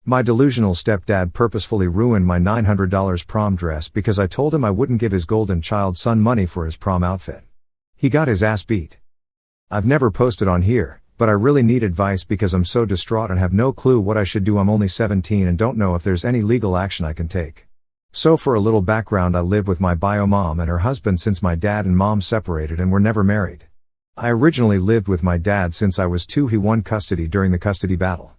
My delusional stepdad purposefully ruined my $900 prom dress because I told him I wouldn't give his golden child son money for his prom outfit. He got his ass beat. I've never posted on here, but I really need advice because I'm so distraught and have no clue what I should do. I'm only 17 and don't know if there's any legal action I can take. So for a little background, I live with my bio mom and her husband since my dad and mom separated and were never married. I originally lived with my dad since I was 2. He won custody during the custody battle.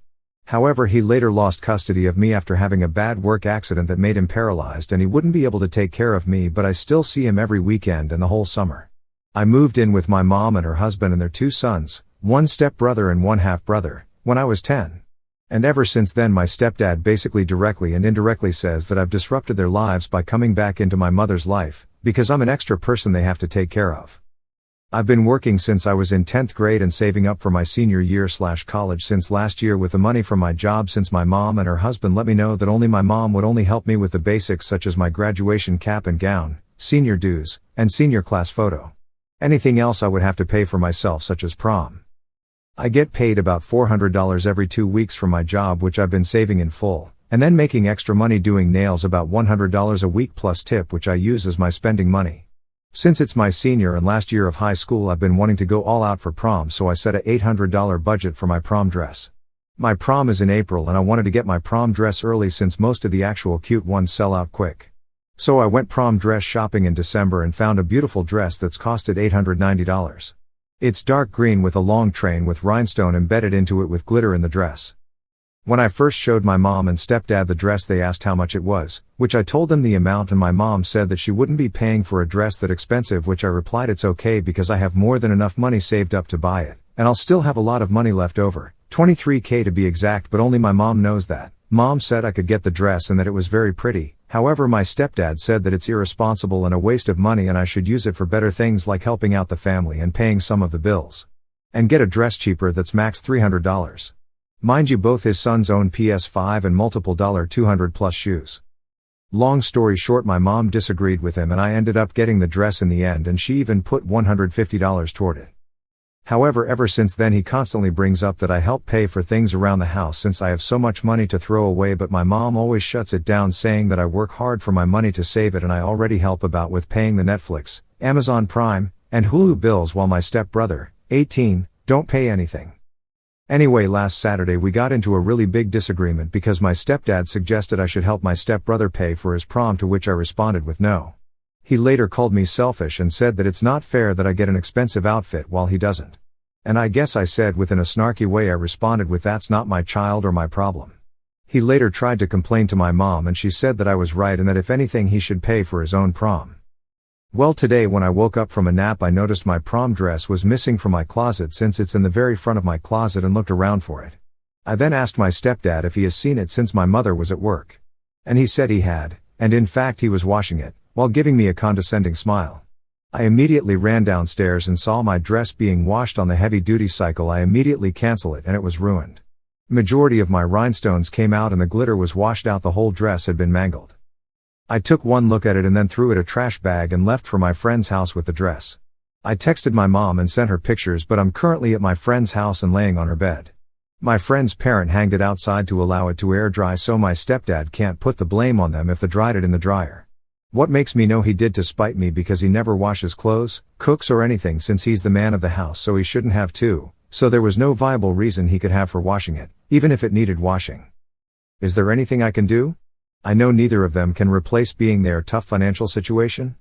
However, he later lost custody of me after having a bad work accident that made him paralyzed and he wouldn't be able to take care of me, but I still see him every weekend and the whole summer. I moved in with my mom and her husband and their 2 sons, 1 stepbrother and 1 half-brother, when I was 10. And ever since then my stepdad basically directly and indirectly says that I've disrupted their lives by coming back into my mother's life, because I'm an extra person they have to take care of. I've been working since I was in 10th grade and saving up for my senior year/college since last year with the money from my job since my mom and her husband let me know that only my mom would only help me with the basics such as my graduation cap and gown, senior dues, and senior class photo. Anything else I would have to pay for myself such as prom. I get paid about $400 every 2 weeks from my job which I've been saving in full, and then making extra money doing nails about $100 a week plus tip which I use as my spending money. Since it's my senior and last year of high school I've been wanting to go all out for prom, so I set a $800 budget for my prom dress. My prom is in April and I wanted to get my prom dress early since most of the actual cute ones sell out quick. So I went prom dress shopping in December and found a beautiful dress that's costed $890. It's dark green with a long train with rhinestone embedded into it with glitter in the dress. When I first showed my mom and stepdad the dress they asked how much it was, which I told them the amount and my mom said that she wouldn't be paying for a dress that expensive, which I replied it's okay because I have more than enough money saved up to buy it, and I'll still have a lot of money left over, $23,000 to be exact, but only my mom knows that. Mom said I could get the dress and that it was very pretty, however my stepdad said that it's irresponsible and a waste of money and I should use it for better things like helping out the family and paying some of the bills. And get a dress cheaper that's max $300. Mind you, both his sons own PS5 and multiple $200 plus shoes. Long story short, my mom disagreed with him and I ended up getting the dress in the end and she even put $150 toward it. However, ever since then he constantly brings up that I help pay for things around the house since I have so much money to throw away, but my mom always shuts it down saying that I work hard for my money to save it and I already help about with paying the Netflix, Amazon Prime, and Hulu bills while my stepbrother, 18, don't pay anything. Anyway, last Saturday we got into a really big disagreement because my stepdad suggested I should help my stepbrother pay for his prom, to which I responded with no. He later called me selfish and said that it's not fair that I get an expensive outfit while he doesn't. And I guess I said within a snarky way, I responded with that's not my child or my problem. He later tried to complain to my mom and she said that I was right and that if anything he should pay for his own prom. Well, today when I woke up from a nap I noticed my prom dress was missing from my closet since it's in the very front of my closet and looked around for it. I then asked my stepdad if he has seen it since my mother was at work. And he said he had, and in fact he was washing it, while giving me a condescending smile. I immediately ran downstairs and saw my dress being washed on the heavy-duty cycle. I immediately canceled it and it was ruined. Majority of my rhinestones came out and the glitter was washed out. The whole dress had been mangled. I took one look at it and then threw it a trash bag and left for my friend's house with the dress. I texted my mom and sent her pictures, but I'm currently at my friend's house and laying on her bed. My friend's parent hanged it outside to allow it to air dry, so my stepdad can't put the blame on them if they dried it in the dryer. What makes me know he did to spite me, because he never washes clothes, cooks or anything since he's the man of the house, so he shouldn't have to, so there was no viable reason he could have for washing it, even if it needed washing. Is there anything I can do? I know neither of them can replace being their tough financial situation.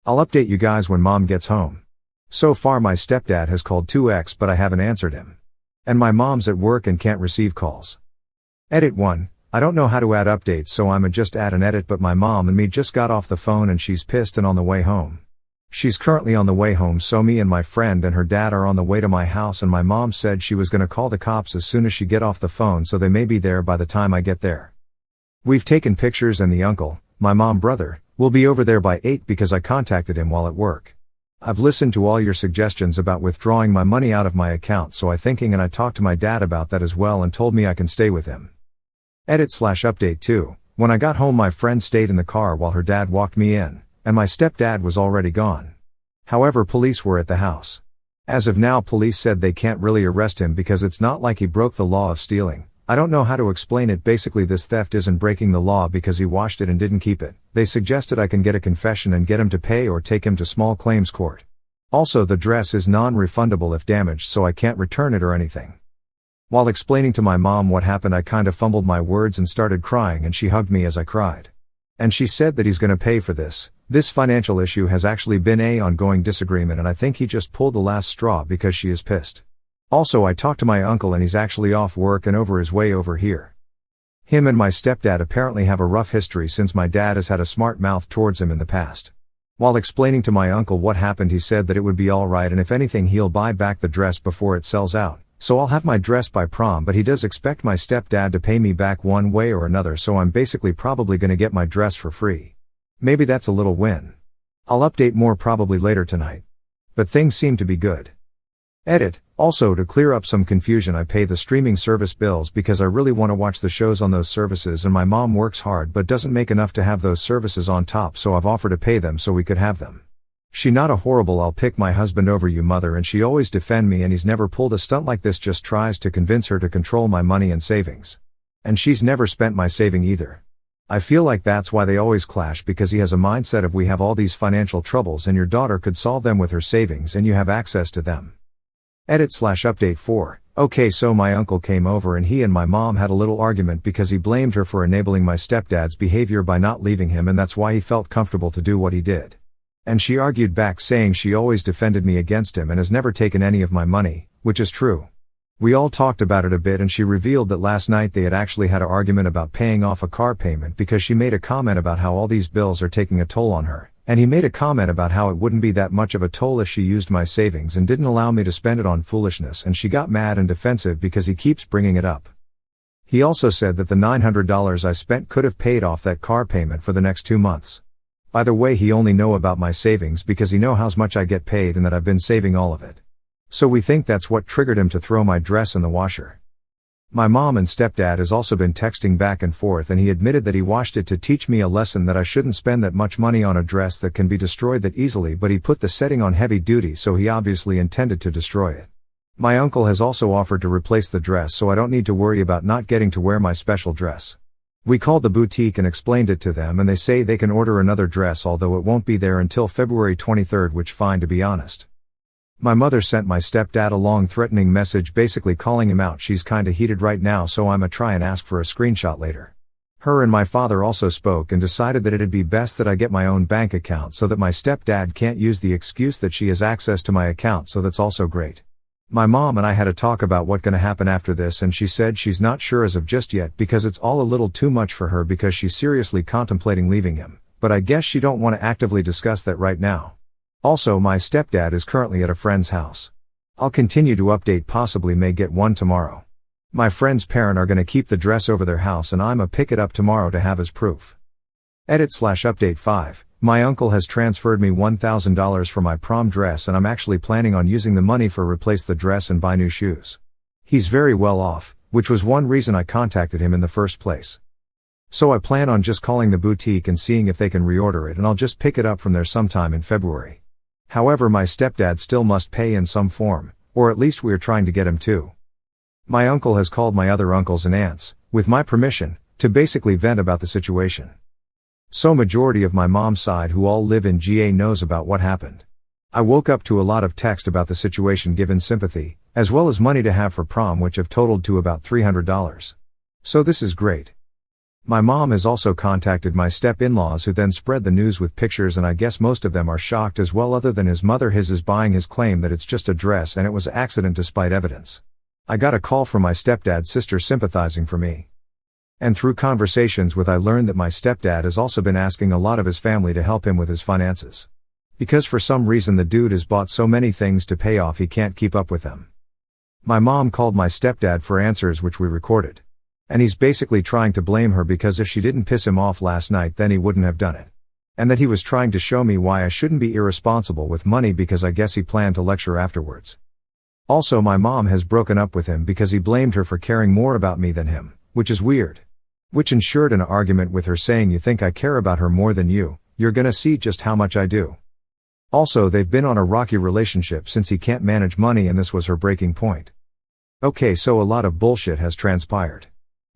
I'll update you guys when mom gets home. So far my stepdad has called 2x but I haven't answered him. And my mom's at work and can't receive calls. Edit 1. I don't know how to add updates, so I'ma just add an edit, but my mom and me just got off the phone and she's pissed and on the way home. She's currently on the way home, so me and my friend and her dad are on the way to my house, and my mom said she was gonna call the cops as soon as she get off the phone, so they may be there by the time I get there. We've taken pictures and the uncle, my mom brother, will be over there by 8 because I contacted him while at work. I've listened to all your suggestions about withdrawing my money out of my account, so I thinking, and I talked to my dad about that as well and told me I can stay with him. Edit/update 2. When I got home my friend stayed in the car while her dad walked me in, and my stepdad was already gone. However, police were at the house. As of now police said they can't really arrest him because it's not like he broke the law of stealing, I don't know how to explain it. Basically, this theft isn't breaking the law because he washed it and didn't keep it. They suggested I can get a confession and get him to pay or take him to small claims court. Also, the dress is non-refundable if damaged, so I can't return it or anything. While explaining to my mom what happened, I kinda fumbled my words and started crying, and she hugged me as I cried. And she said that he's gonna pay for this. This financial issue has actually been an ongoing disagreement, and I think he just pulled the last straw because she is pissed. Also, I talked to my uncle and he's actually off work and over his way over here. Him and my stepdad apparently have a rough history since my dad has had a smart mouth towards him in the past. While explaining to my uncle what happened, he said that it would be alright and if anything he'll buy back the dress before it sells out. So I'll have my dress by prom, but he does expect my stepdad to pay me back one way or another, so I'm basically probably gonna get my dress for free. Maybe that's a little win. I'll update more probably later tonight. But things seem to be good. Edit. Also, to clear up some confusion, I pay the streaming service bills because I really want to watch the shows on those services, and my mom works hard but doesn't make enough to have those services on top, so I've offered to pay them so we could have them. She not a horrible "I'll pick my husband over you" mother, and she always defend me, and he's never pulled a stunt like this, just tries to convince her to control my money and savings. And she's never spent my saving either. I feel like that's why they always clash, because he has a mindset of we have all these financial troubles and your daughter could solve them with her savings and you have access to them. Edit/update 4. Okay, so my uncle came over and he and my mom had a little argument because he blamed her for enabling my stepdad's behavior by not leaving him, and that's why he felt comfortable to do what he did. And she argued back saying she always defended me against him and has never taken any of my money, which is true. We all talked about it a bit and she revealed that last night they had actually had an argument about paying off a car payment because she made a comment about how all these bills are taking a toll on her. And he made a comment about how it wouldn't be that much of a toll if she used my savings and didn't allow me to spend it on foolishness, and she got mad and defensive because he keeps bringing it up. He also said that the $900 I spent could have paid off that car payment for the next 2 months. By the way, he only know about my savings because he know how much I get paid and that I've been saving all of it. So we think that's what triggered him to throw my dress in the washer. My mom and stepdad has also been texting back and forth, and he admitted that he washed it to teach me a lesson that I shouldn't spend that much money on a dress that can be destroyed that easily, but he put the setting on heavy duty, so he obviously intended to destroy it. My uncle has also offered to replace the dress so I don't need to worry about not getting to wear my special dress. We called the boutique and explained it to them, and they say they can order another dress, although it won't be there until February 23rd, which fine to be honest. My mother sent my stepdad a long threatening message basically calling him out. She's kinda heated right now, so I'ma try and ask for a screenshot later. Her and my father also spoke and decided that it'd be best that I get my own bank account so that my stepdad can't use the excuse that she has access to my account, so that's also great. My mom and I had a talk about what's gonna happen after this, and she said she's not sure as of just yet because it's all a little too much for her because she's seriously contemplating leaving him, but I guess she don't want to actively discuss that right now. Also, my stepdad is currently at a friend's house. I'll continue to update, possibly may get one tomorrow. My friend's parents are gonna keep the dress over their house and I'ma pick it up tomorrow to have as proof. Edit/update 5. My uncle has transferred me $1,000 for my prom dress, and I'm actually planning on using the money for replace the dress and buy new shoes. He's very well off, which was one reason I contacted him in the first place. So I plan on just calling the boutique and seeing if they can reorder it, and I'll just pick it up from there sometime in February. However, my stepdad still must pay in some form, or at least we are trying to get him to. My uncle has called my other uncles and aunts, with my permission, to basically vent about the situation. So majority of my mom's side, who all live in GA, knows about what happened. I woke up to a lot of text about the situation, given sympathy, as well as money to have for prom, which have totaled to about $300. So this is great. My mom has also contacted my step-in-laws, who then spread the news with pictures, and I guess most of them are shocked as well, other than his mother. His is buying his claim that it's just a dress and it was an accident despite evidence. I got a call from my stepdad's sister sympathizing for me. And through conversations with I learned that my stepdad has also been asking a lot of his family to help him with his finances. Because for some reason the dude has bought so many things to pay off he can't keep up with them. My mom called my stepdad for answers, which we recorded. And he's basically trying to blame her because if she didn't piss him off last night then he wouldn't have done it. And that he was trying to show me why I shouldn't be irresponsible with money, because I guess he planned to lecture afterwards. Also, my mom has broken up with him because he blamed her for caring more about me than him, which is weird. Which ensured an argument with her saying, "You think I care about her more than you, you're gonna see just how much I do." Also, they've been on a rocky relationship since he can't manage money and this was her breaking point. Okay, so a lot of bullshit has transpired.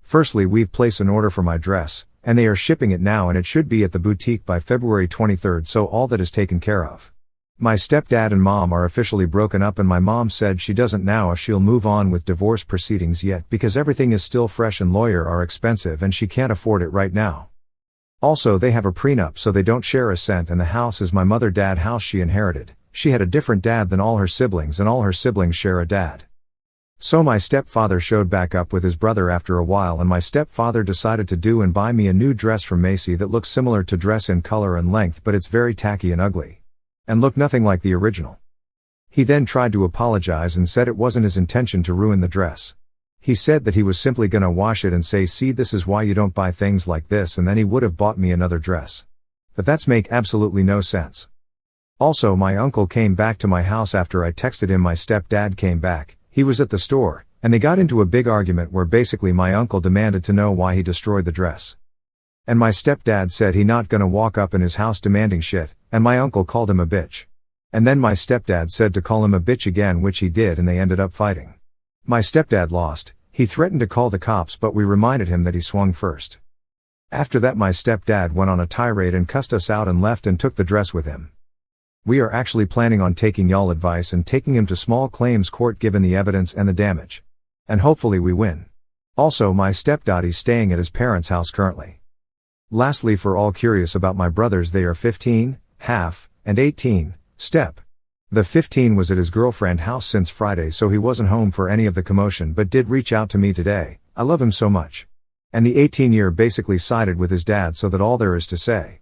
Firstly, we've placed an order for my dress, and they are shipping it now and it should be at the boutique by February 23rd, so all that is taken care of. My stepdad and mom are officially broken up and my mom said she doesn't know if she'll move on with divorce proceedings yet because everything is still fresh and lawyers are expensive and she can't afford it right now. Also, they have a prenup so they don't share a cent and the house is my mother-dad house she inherited. She had a different dad than all her siblings and all her siblings share a dad. So my stepfather showed back up with his brother after a while and my stepfather decided to do and buy me a new dress from Macy that looks similar to dress in color and length but it's very tacky and ugly. And look nothing like the original. He then tried to apologize and said it wasn't his intention to ruin the dress. He said that he was simply gonna wash it and say, see, this is why you don't buy things like this, and then he would have bought me another dress. But that's make absolutely no sense. Also, my uncle came back to my house after I texted him. My stepdad came back, he was at the store, and they got into a big argument where basically my uncle demanded to know why he destroyed the dress. And my stepdad said he not gonna walk up in his house demanding shit, and my uncle called him a bitch. And then my stepdad said to call him a bitch again, which he did, and they ended up fighting. My stepdad lost, he threatened to call the cops but we reminded him that he swung first. After that my stepdad went on a tirade and cussed us out and left and took the dress with him. We are actually planning on taking y'all advice and taking him to small claims court given the evidence and the damage. And hopefully we win. Also, my stepdaddy's staying at his parents' house currently. Lastly, for all curious about my brothers, they are 15, half, and 18, step. The 15 was at his girlfriend's house since Friday so he wasn't home for any of the commotion but did reach out to me today. I love him so much. And the 18-year basically sided with his dad, so that all there is to say.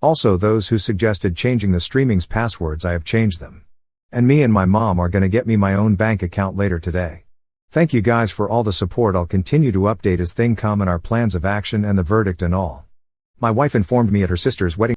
Also, those who suggested changing the streaming's passwords, I have changed them. And me and my mom are gonna get me my own bank account later today. Thank you guys for all the support. I'll continue to update as things come and our plans of action and the verdict and all. My wife informed me at her sister's wedding